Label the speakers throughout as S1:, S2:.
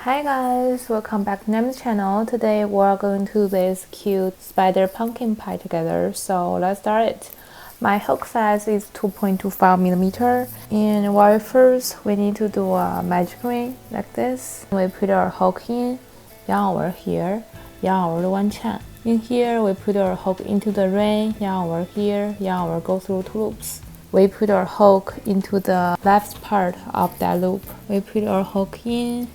S1: Hi guys, welcome back to Nam's channel. Today we're going to do this cute spider pumpkin pie together. So let's start it. My hook size is 2.25mm, and while first we need to do a magic ring like this. We put our hook in, yarn over here, yarn over the one chain. In here we put our hook into the ring, yarn over here, yarn over, go through 2 loops. We put our hook into the left part of that loop. We put our hook in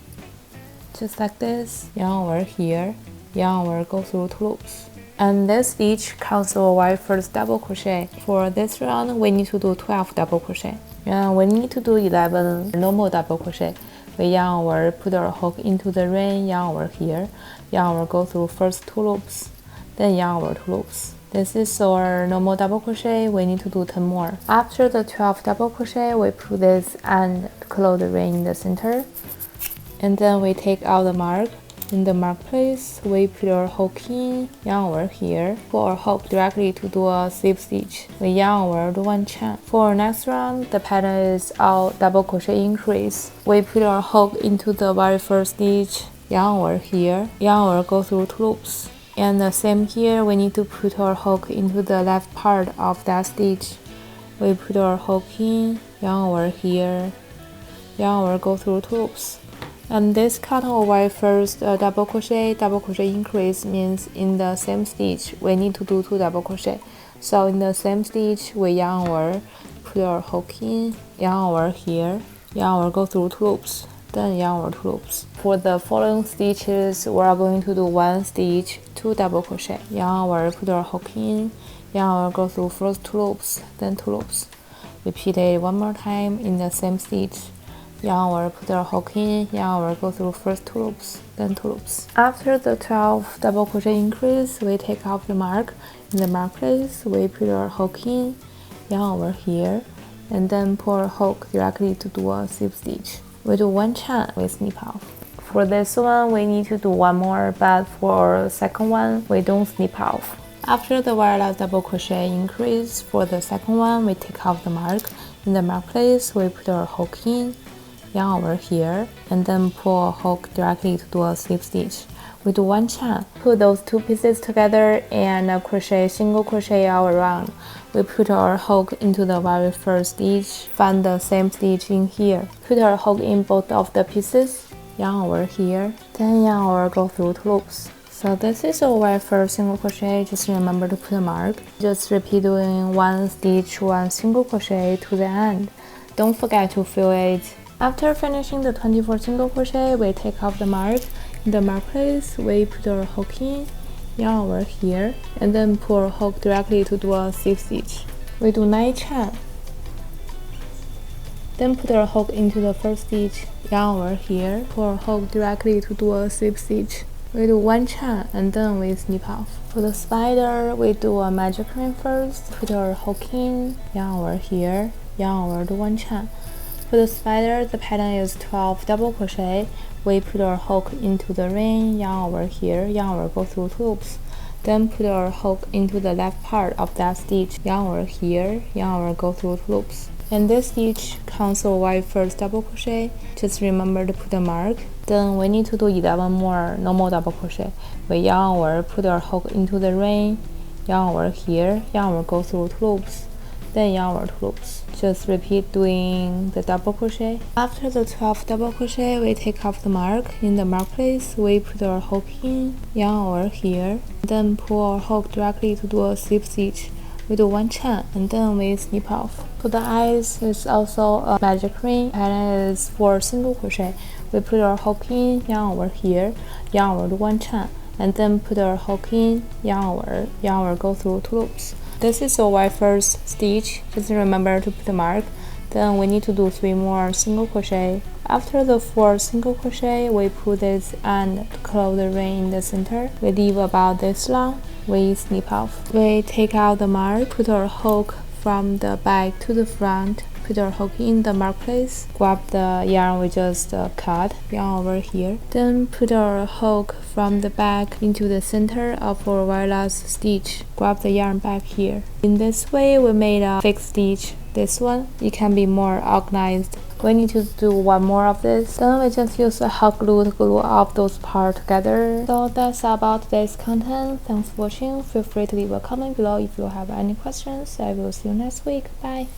S1: just like this, yarn over here, yarn over, go through 2 loops. And this stitch counts our first double crochet. For this round, we need to do 12 double crochet. And we need to do 11 normal double crochet. We yarn over, put our hook into the ring, yarn over here, yarn over, go through first 2 loops, then yarn over 2 loops. This is our normal double crochet. We need to do 10 more. After the 12 double crochet, we put this end to close the ring in the center. And then we take out the mark. In the mark place, we put our hook in, yarn over here. For our hook directly to do a slip stitch, we yarn over the one chain. For our next round, the pattern is all double crochet increase. We put our hook into the very first stitch, yarn over here, yarn over, go through 2 loops. And the same here, we need to put our hook into the left part of that stitch. We put our hook in, yarn over here, yarn over, go through 2 loops. And this cut over first double crochet increase means in the same stitch we need to do 2 double crochet. So in the same stitch we yarn over, put our hook in, yarn over here, yarn over, go through 2 loops, then yarn over 2 loops. For the following stitches we are going to do 1 stitch, 2 double crochet, yarn over, put our hook in, yarn over, go through first 2 loops, then 2 loops. Repeat it 1 more time in the same stitch. Yarn over, put our hook in, yarn over, go through first 2 loops, then 2 loops. After the 12 double crochet increase, we take off the mark. In the mark place, we put our hook in, yarn over here, and then pull our hook directly to do a slip stitch. We do 1 chain, we snip off. For this one, we need to do 1 more, but for our second one, we don't snip off. After the very last double crochet increase, for the second one, we take off the mark. In the mark place, we put our hook in, yarn over here, and then pull a hook directly to do a slip stitch. We do 1 chain, put those 2 pieces together and crochet single crochet all around. We put our hook into the very first stitch, find the same stitch in here, put our hook in both of the pieces, yarn over here, then yarn over, go through 2 loops. So this is our very first single crochet. Just remember to put a mark. Just repeat doing 1 stitch, 1 single crochet to the end. Don't forget to fill it. After finishing the 24 single crochet, we take off the mark. In the mark place, we put our hook in, yarn over here, and then pull our hook directly to do a slip stitch. We do 9 chain. Then put our hook into the first stitch, yarn over here, pull our hook directly to do a slip stitch. We do 1 chain and then we snip off. For the spider, we do a magic ring first. Put our hook in, yarn over here, yarn over the 1 chain. For the spider, the pattern is 12 double crochet. We put our hook into the ring, yarn over here, yarn over, go through 2 loops. Then put our hook into the left part of that stitch, yarn over here, yarn over, go through 2 loops. And this stitch counts our first double crochet. Just remember to put a mark. Then we need to do 11 more normal double crochet. We yarn over, put our hook into the ring, yarn over here, yarn over, go through 2 loops, then yarn over 2 loops. Just repeat doing the double crochet. After the 12 double crochet, we take off the mark. In the mark place, we put our hook in, yarn over here, then pull our hook directly to do a slip stitch. We do 1 chain and then we snip off. For the eyes, it's also a magic ring, and it's 4 single crochet. We put our hook in, yarn over here, yarn over the 1 chain, and then put our hook in, yarn over, go through 2 loops. This is our first stitch. Just remember to put the mark. Then we need to do 3 more single crochet. After the 4 single crochet, we put this end to close the ring in the center. We leave about this long. We snip off. We take out the mark, put our hook from the back to the front, put our hook in the mark place, grab the yarn we just cut, yarn over here, then put our hook from the back into the center of our very last stitch, grab the yarn back here. In this way, we made a fixed stitch this one, it can be more organized. We need to do one more of this. Then we just use a hot glue to glue up those parts together. So that's about today's content. Thanks for watching. Feel free to leave a comment below if you have any questions. I will see you next week. Bye.